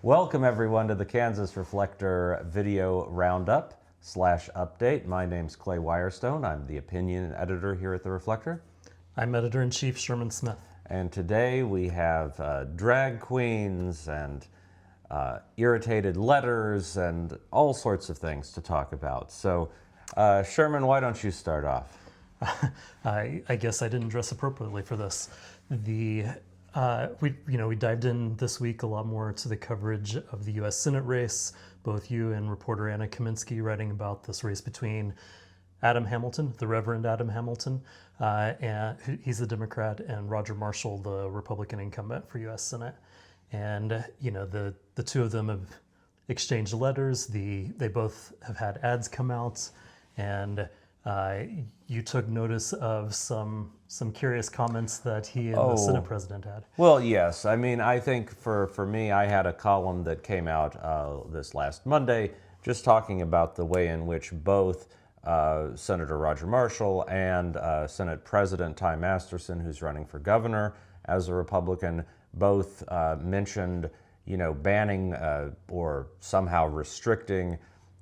Welcome everyone to the Kansas Reflector video roundup / update. My name's Clay Wirestone. I'm the opinion editor here at the Reflector. I'm editor-in-chief Sherman Smith. And today we have drag queens and irritated letters and all sorts of things to talk about. So Sherman, why don't you start off? I guess I didn't dress appropriately for this. We dived in this week a lot more to the coverage of the U.S. Senate race. Both you and reporter Anna Kaminsky writing about this race between Adam Hamilton, the Reverend Adam Hamilton, and he's the Democrat, and Roger Marshall, the Republican incumbent for U.S. Senate. And the two of them have exchanged letters. They both have had ads come out, and you took notice of some curious comments that he and the Senate president had. Well, yes. I mean, I think for me, I had a column that came out this last Monday just talking about the way in which both Senator Roger Marshall and Senate President Ty Masterson, who's running for governor as a Republican, both mentioned, banning or somehow restricting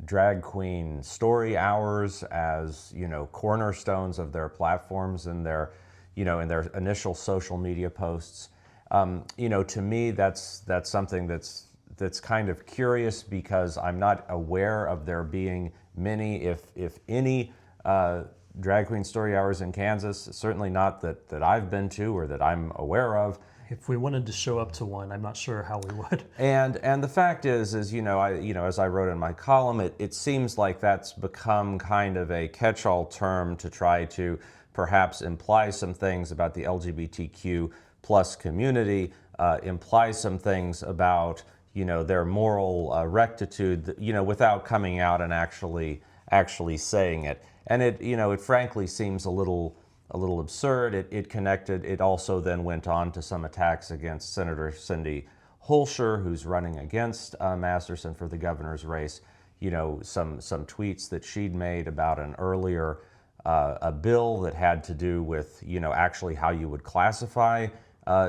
drag queen story hours as cornerstones of their platforms and their in their initial social media posts. To me, that's something that's kind of curious, because I'm not aware of there being many, if any, drag queen story hours in Kansas. Certainly not that I've been to or that I'm aware of. If we wanted to show up to one, I'm not sure how we would. And the fact is as I wrote in my column, it seems like that's become kind of a catch-all term to try to perhaps imply some things about the LGBTQ plus community, imply some things about their moral rectitude, without coming out and actually saying it. And it frankly seems a little absurd. It also then went on to some attacks against Senator Cindy Holscher, who's running against Masterson for the governor's race. Some tweets that she'd made about an earlier a bill that had to do with actually how you would classify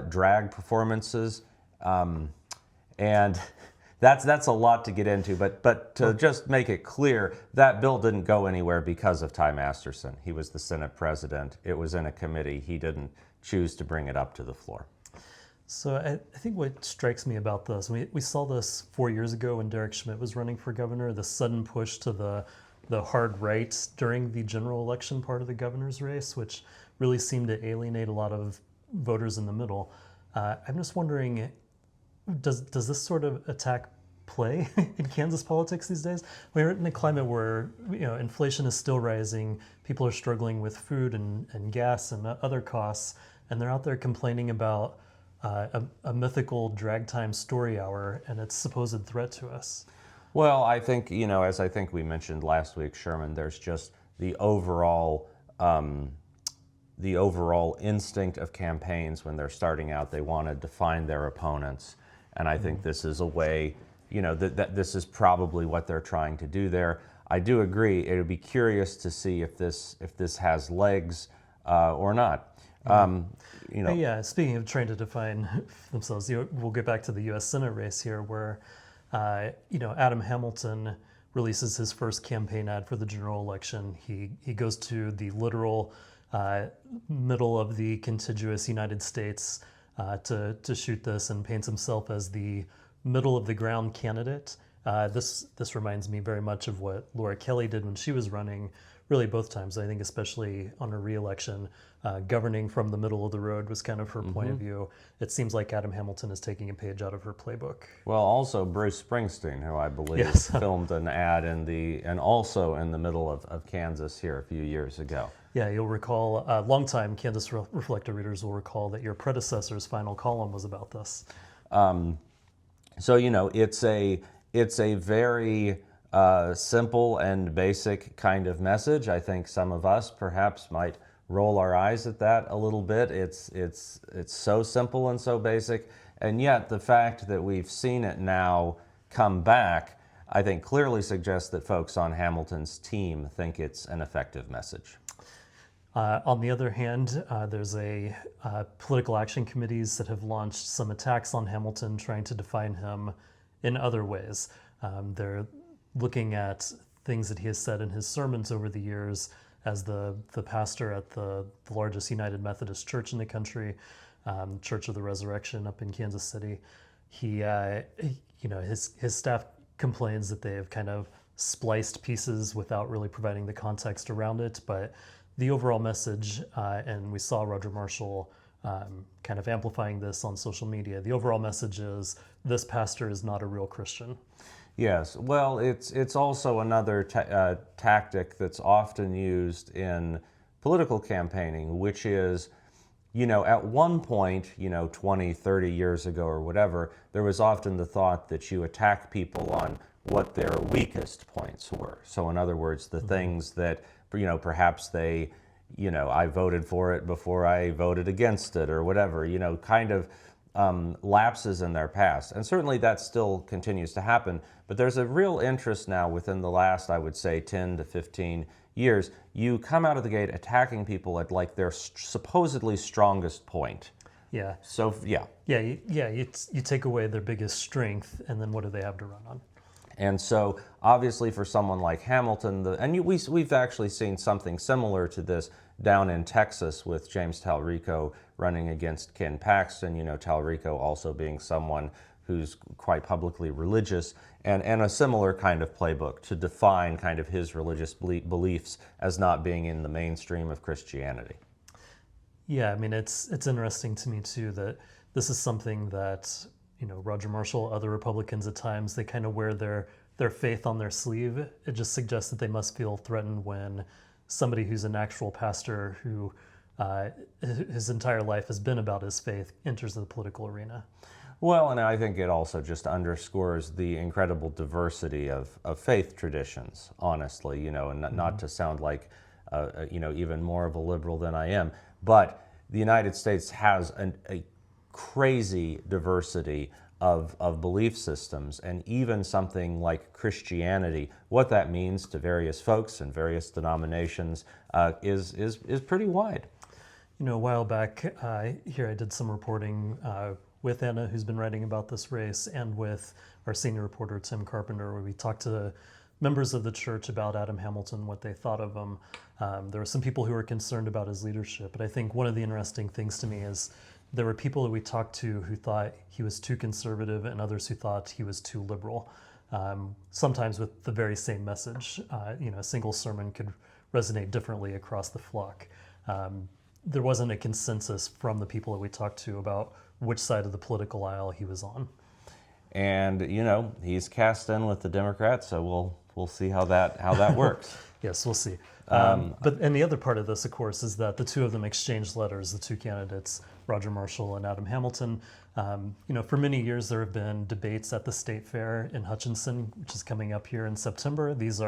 drag performances, and that's a lot to get into. But to just make it clear, that bill didn't go anywhere because of Ty Masterson. He was the Senate president. It was in a committee. He didn't choose to bring it up to the floor. So I think what strikes me about this, we saw this 4 years ago when Derek Schmidt was running for governor, the sudden push to the hard right during the general election part of the governor's race, which really seemed to alienate a lot of voters in the middle. I'm just wondering, does this sort of attack play in Kansas politics these days? We're in a climate where inflation is still rising, people are struggling with food and gas and other costs, and they're out there complaining about a mythical drag time story hour and its supposed threat to us. Well, I think, as I think we mentioned last week, Sherman, there's just the overall instinct of campaigns when they're starting out. They want to define their opponents. And I think this is a way, that this is probably what they're trying to do there. I do agree. It would be curious to see if this has legs or not. Yeah, speaking of trying to define themselves, we'll get back to the U.S. Senate race here, where Adam Hamilton releases his first campaign ad for the general election. He goes to the literal middle of the contiguous United States to shoot this, and paints himself as the middle of the ground candidate. This reminds me very much of what Laura Kelly did when she was running, really both times. I think especially on her re-election, governing from the middle of the road was kind of her point of view. It seems like Adam Hamilton is taking a page out of her playbook. Well, also Bruce Springsteen, who I believe filmed an ad also in the middle of Kansas here a few years ago. Yeah, you'll recall, longtime Kansas Reflector readers will recall that your predecessor's final column was about this. So it's a very simple and basic kind of message. I think some of us perhaps might roll our eyes at that a little bit. It's so simple and so basic, and yet the fact that we've seen it now come back, I think clearly suggests that folks on Hamilton's team think it's an effective message. On the other hand, there's political action committees that have launched some attacks on Hamilton, trying to define him in other ways. They're looking at things that he has said in his sermons over the years as the pastor at the largest United Methodist Church in the country, Church of the Resurrection up in Kansas City. His staff complains that they have kind of spliced pieces without really providing the context around it. But the overall message, and we saw Roger Marshall kind of amplifying this on social media, the overall message is this pastor is not a real Christian. Yes, well, it's also another tactic that's often used in political campaigning, which is, at one point, 20, 30 years ago or whatever, there was often the thought that you attack people on what their weakest points were. So in other words, the things that, perhaps they, I voted for it before I voted against it or whatever, kind of lapses in their past. And certainly that still continues to happen, but there's a real interest now within the last, I would say, 10 to 15 years. You come out of the gate attacking people at like their supposedly strongest point. Yeah. So, yeah. You take away their biggest strength, and then what do they have to run on? And so, obviously, for someone like Hamilton, we've actually seen something similar to this down in Texas with James Talrico running against Ken Paxton. Talrico also being someone who's quite publicly religious, and a similar kind of playbook to define kind of his religious beliefs as not being in the mainstream of Christianity. Yeah, I mean, it's interesting to me, too, that this is something that Roger Marshall, other Republicans at times, they kind of wear their faith on their sleeve. It just suggests that they must feel threatened when somebody who's an actual pastor who his entire life has been about his faith enters the political arena. Well, and I think it also just underscores the incredible diversity of faith traditions, honestly, and not to sound like, even more of a liberal than I am, but the United States has a crazy diversity of belief systems, and even something like Christianity, what that means to various folks and various denominations is pretty wide. A while back here I did some reporting with Anna, who's been writing about this race, and with our senior reporter Tim Carpenter, where we talked to members of the church about Adam Hamilton, what they thought of him. There were some people who were concerned about his leadership, but I think one of the interesting things to me is there were people that we talked to who thought he was too conservative and others who thought he was too liberal, sometimes with the very same message. A single sermon could resonate differently across the flock. There wasn't a consensus from the people that we talked to about which side of the political aisle he was on. And, he's cast in with the Democrats, so we'll see how that works. Yes, we'll see. And the other part of this, of course, is that the two of them exchanged letters, the two candidates, Roger Marshall and Adam Hamilton. For many years there have been debates at the State Fair in Hutchinson, which is coming up here in September. These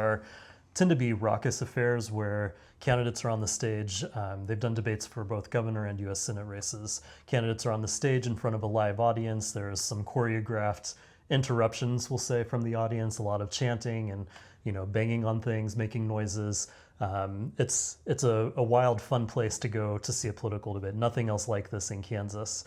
tend to be raucous affairs where candidates are on the stage. They've done debates for both governor and U.S. Senate races. Candidates are on the stage in front of a live audience. There's some choreographed interruptions, we'll say, from the audience, a lot of chanting and banging on things, making noises. It's a wild, fun place to go to see a political debate. Nothing else like this in Kansas.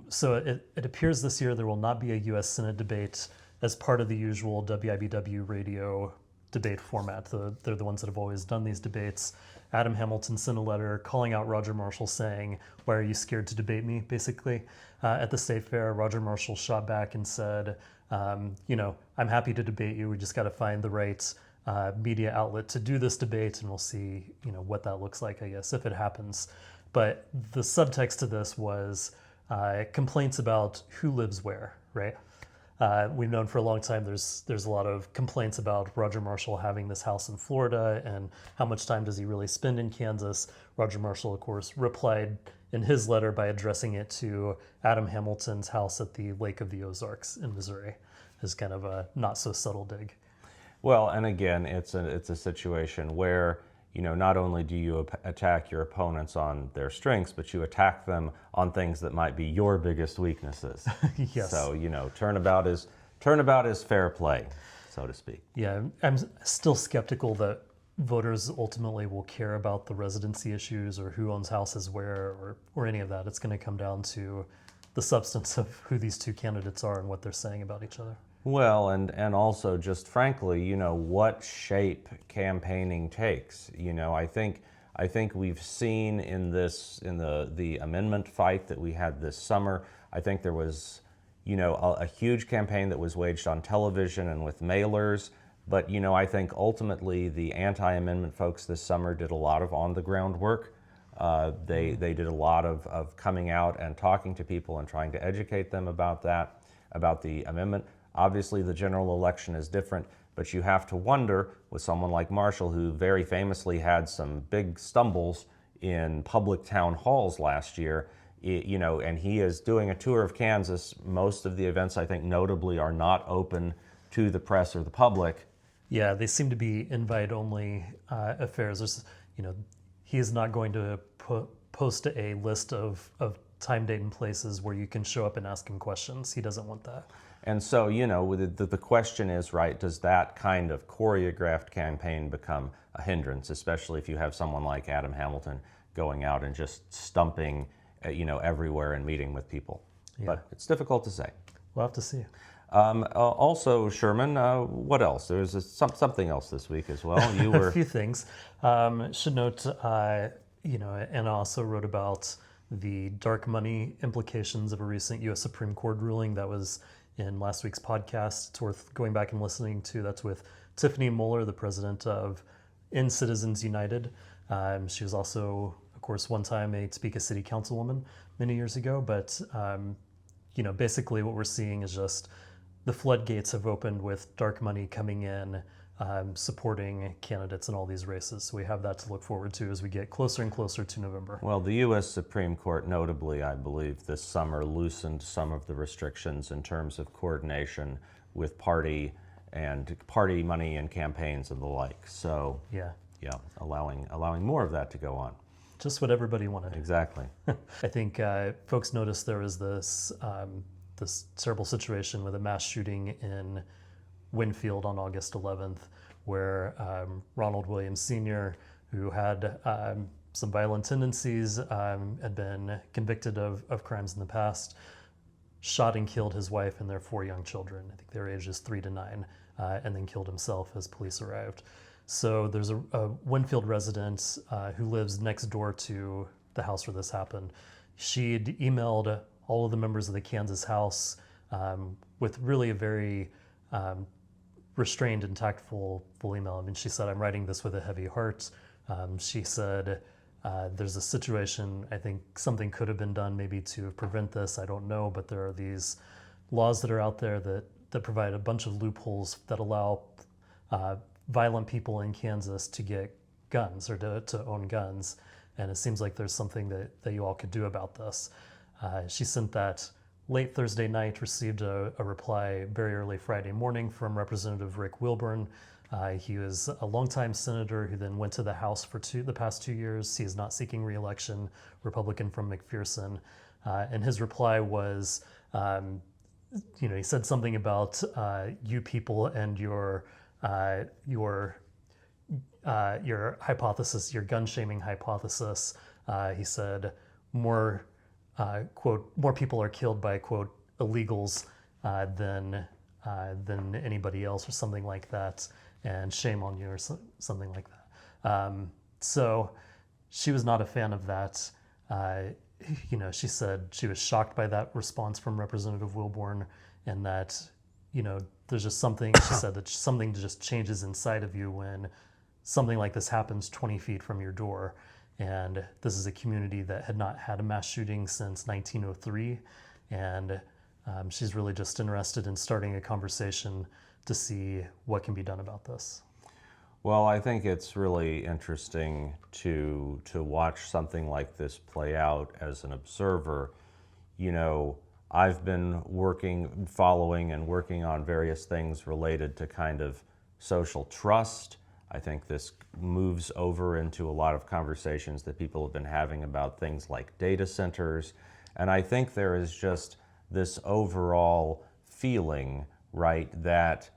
So it appears this year there will not be a U.S. Senate debate as part of the usual WIBW radio debate format. They're the ones that have always done these debates. Adam Hamilton sent a letter calling out Roger Marshall saying, "Why are you scared to debate me?" basically. At the State Fair, Roger Marshall shot back and said, I'm happy to debate you. We just got to find the right media outlet to do this debate, and we'll see, what that looks like, I guess, if it happens. But the subtext to this was complaints about who lives where, right? We've known for a long time there's a lot of complaints about Roger Marshall having this house in Florida and how much time does he really spend in Kansas. Roger Marshall, of course, replied in his letter by addressing it to Adam Hamilton's house at the Lake of the Ozarks in Missouri, as kind of a not so subtle dig. Well, and again, it's a situation where not only do you attack your opponents on their strengths, but you attack them on things that might be your biggest weaknesses. Yes. So turnabout is fair play, so to speak. Yeah, I'm still skeptical that voters ultimately will care about the residency issues or who owns houses where or any of that. It's going to come down to the substance of who these two candidates are and what they're saying about each other. Well, and also just frankly, what shape campaigning takes. I think we've seen in the amendment fight that we had this summer. I think there was, a huge campaign that was waged on television and with mailers. But I think ultimately the anti-amendment folks this summer did a lot of on-the-ground work. They did a lot of coming out and talking to people and trying to educate them about the amendment. Obviously, the general election is different, but you have to wonder with someone like Marshall, who very famously had some big stumbles in public town halls last year, and he is doing a tour of Kansas. Most of the events, I think, notably are not open to the press or the public. Yeah, they seem to be invite-only affairs. He is not going to post a list of time, date, and places where you can show up and ask him questions. He doesn't want that. And so, the question is, right, does that kind of choreographed campaign become a hindrance, especially if you have someone like Adam Hamilton going out and just stumping, everywhere and meeting with people? Yeah. But it's difficult to say. We'll have to see. Also, Sherman, what else? There was something else this week as well. You were a few things. Should note, Anna also wrote about the dark money implications of a recent U.S. Supreme Court ruling that was in last week's podcast. It's worth going back and listening to. That's with Tiffany Moeller, the president of In Citizens United. She was also, of course, one time a Topeka City Councilwoman many years ago. But, basically what we're seeing is just the floodgates have opened with dark money coming in, supporting candidates in all these races. So we have that to look forward to as we get closer and closer to November. Well, the U.S. Supreme Court notably, I believe, this summer loosened some of the restrictions in terms of coordination with party money and campaigns and the like. So yeah, allowing more of that to go on. Just what everybody wanted. Exactly. I think folks noticed there was this terrible situation with a mass shooting in Winfield on August 11th, where Ronald Williams Sr., who had some violent tendencies, had been convicted of crimes in the past, shot and killed his wife and their 4 young children. I think their ages 3 to 9, and then killed himself as police arrived. So there's a Winfield resident who lives next door to the house where this happened. She'd emailed all of the members of the Kansas House with really a very restrained and tactful email. I mean, she said, "I'm writing this with a heavy heart." She said, "There's a situation, I think something could have been done maybe to prevent this. I don't know, but there are these laws that are out there that provide a bunch of loopholes that allow violent people in Kansas to get guns or to own guns. And it seems like there's something that you all could do about this." She sent that late Thursday night, received a reply very early Friday morning from Representative Rick Wilburn. He was a longtime senator who then went to the House for the past 2 years. He is not seeking re-election, Republican from McPherson. And his reply was, he said something about you people and your hypothesis, your gun shaming hypothesis. He said quote, more people are killed by, quote, illegals than anybody else, or something like that, and shame on you, or something like that. So she was not a fan of that. She said she was shocked by that response from Representative Wilburn, and that, there's just something, she said that something just changes inside of you when something like this happens 20 feet from your door. And this is a community that had not had a mass shooting since 1903. And she's really just interested in starting a conversation to see what can be done about this. Well, I think it's really interesting to watch something like this play out as an observer. I've been following and working on various things related to kind of social trust. I think this moves over into a lot of conversations that people have been having about things like data centers. And I think there is just this overall feeling, right, that,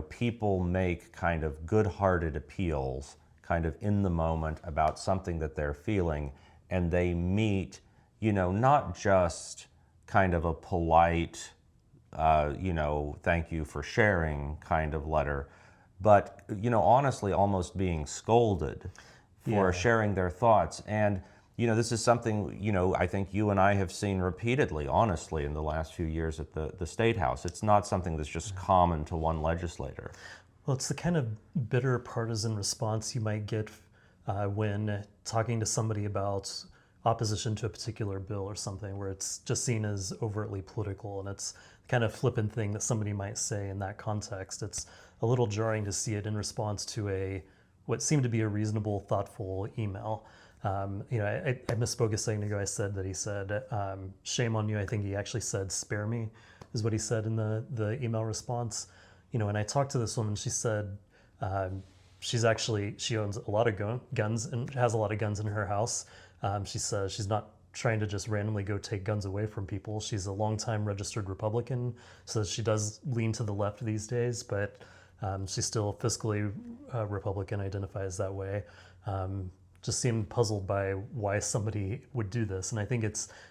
people make kind of good-hearted appeals kind of in the moment about something that they're feeling, and they meet, not just kind of a polite thank you for sharing kind of letter, but, honestly almost being scolded for sharing their thoughts. And, this is something, I think you and I have seen repeatedly, honestly, in the last few years at the State House. It's not something that's just common to one legislator. Well, it's the kind of bitter partisan response you might get when talking to somebody about opposition to a particular bill or something, where it's just seen as overtly political, and it's the kind of flippant thing that somebody might say in that context. It's a little jarring to see it in response to what seemed to be a reasonable, thoughtful email. I misspoke a second ago. I said that he said, shame on you. I think he actually said, spare me, is what he said in the email response. When I talked to this woman, she said she owns a lot of guns and has a lot of guns in her house. She says she's not trying to just randomly go take guns away from people. She's a longtime registered Republican, so she does lean to the left these days, but she's still fiscally Republican, identifies that way. Just seemed puzzled by why somebody would do this. And I think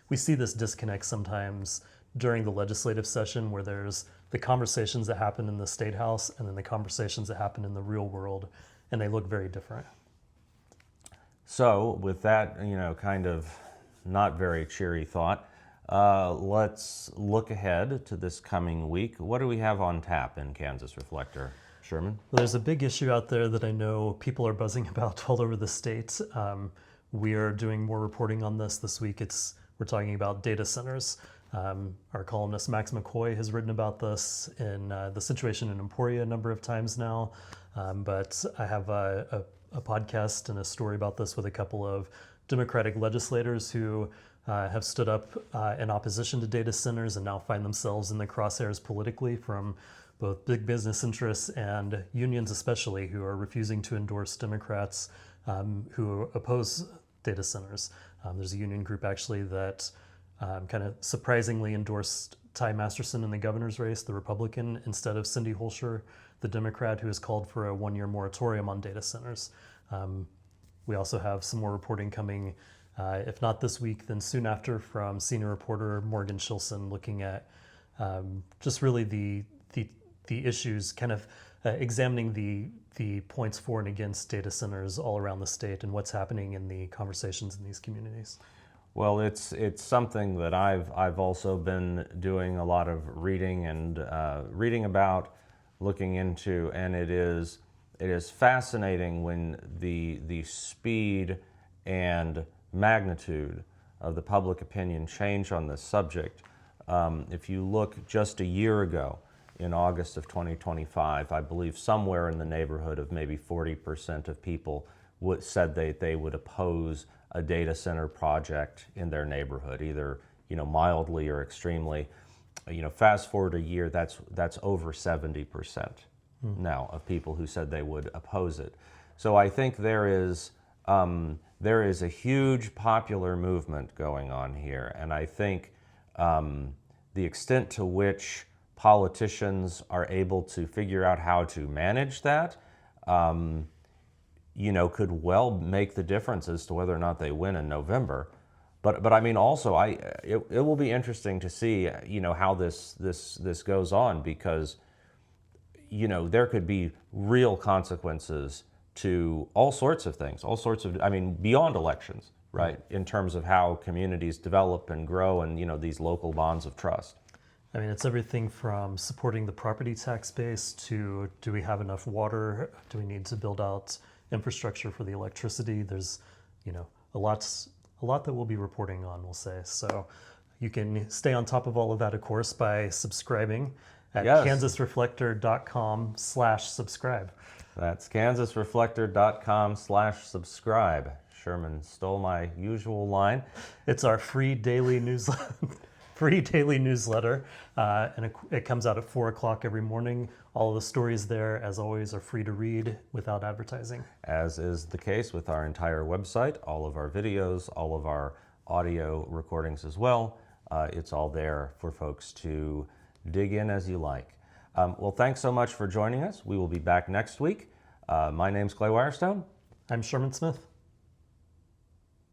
we see this disconnect sometimes during the legislative session, where there's the conversations that happen in the State House and then the conversations that happen in the real world, and they look very different. So with that, kind of not very cheery thought, let's look ahead to this coming week. What do we have on tap in Kansas Reflector, Sherman? Well, there's a big issue out there that I know people are buzzing about all over the state. We are doing more reporting on this week. We're talking about data centers. Our columnist Max McCoy has written about this in the situation in Emporia a number of times now. But I have a podcast and a story about this with a couple of Democratic legislators who have stood up in opposition to data centers and now find themselves in the crosshairs politically from both big business interests and unions especially, who are refusing to endorse Democrats who oppose data centers. There's a union group actually that kind of surprisingly endorsed Ty Masterson in the governor's race, the Republican, instead of Cindy Holscher, the Democrat, who has called for a one-year moratorium on data centers. We also have some more reporting coming, if not this week, then soon after, from senior reporter Morgan Shilson, looking at just really the issues, kind of examining the points for and against data centers all around the state and what's happening in the conversations in these communities. Well, it's something that I've also been doing a lot of reading and reading about, looking into, and it is fascinating when the speed and magnitude of the public opinion change on this subject. If you look just a year ago, in August of 2025, I believe somewhere in the neighborhood of maybe 40% of people said they would oppose a data center project in their neighborhood, either mildly or extremely. Fast forward a year, that's over 70% now of people who said they would oppose it. So I think there is a huge popular movement going on here, and I think the extent to which politicians are able to figure out how to manage that, could well make the difference as to whether or not they win in November. But I mean, also, it will be interesting to see, how this goes on, because, there could be real consequences to all sorts of things, beyond elections, right? In terms of how communities develop and grow and, these local bonds of trust. I mean, it's everything from supporting the property tax base to, do we have enough water? Do we need to build out infrastructure for the electricity? There's, a lot that we'll be reporting on, we'll say. So you can stay on top of all of that, of course, by subscribing at kansasreflector.com/subscribe. That's kansasreflector.com/subscribe. Sherman stole my usual line. It's our free daily newsletter. And it comes out at 4 o'clock every morning. All of the stories there, as always, are free to read without advertising. As is the case with our entire website, all of our videos, all of our audio recordings as well. It's all there for folks to dig in as you like. Well, thanks so much for joining us. We will be back next week. My name's Clay Wirestone. I'm Sherman Smith.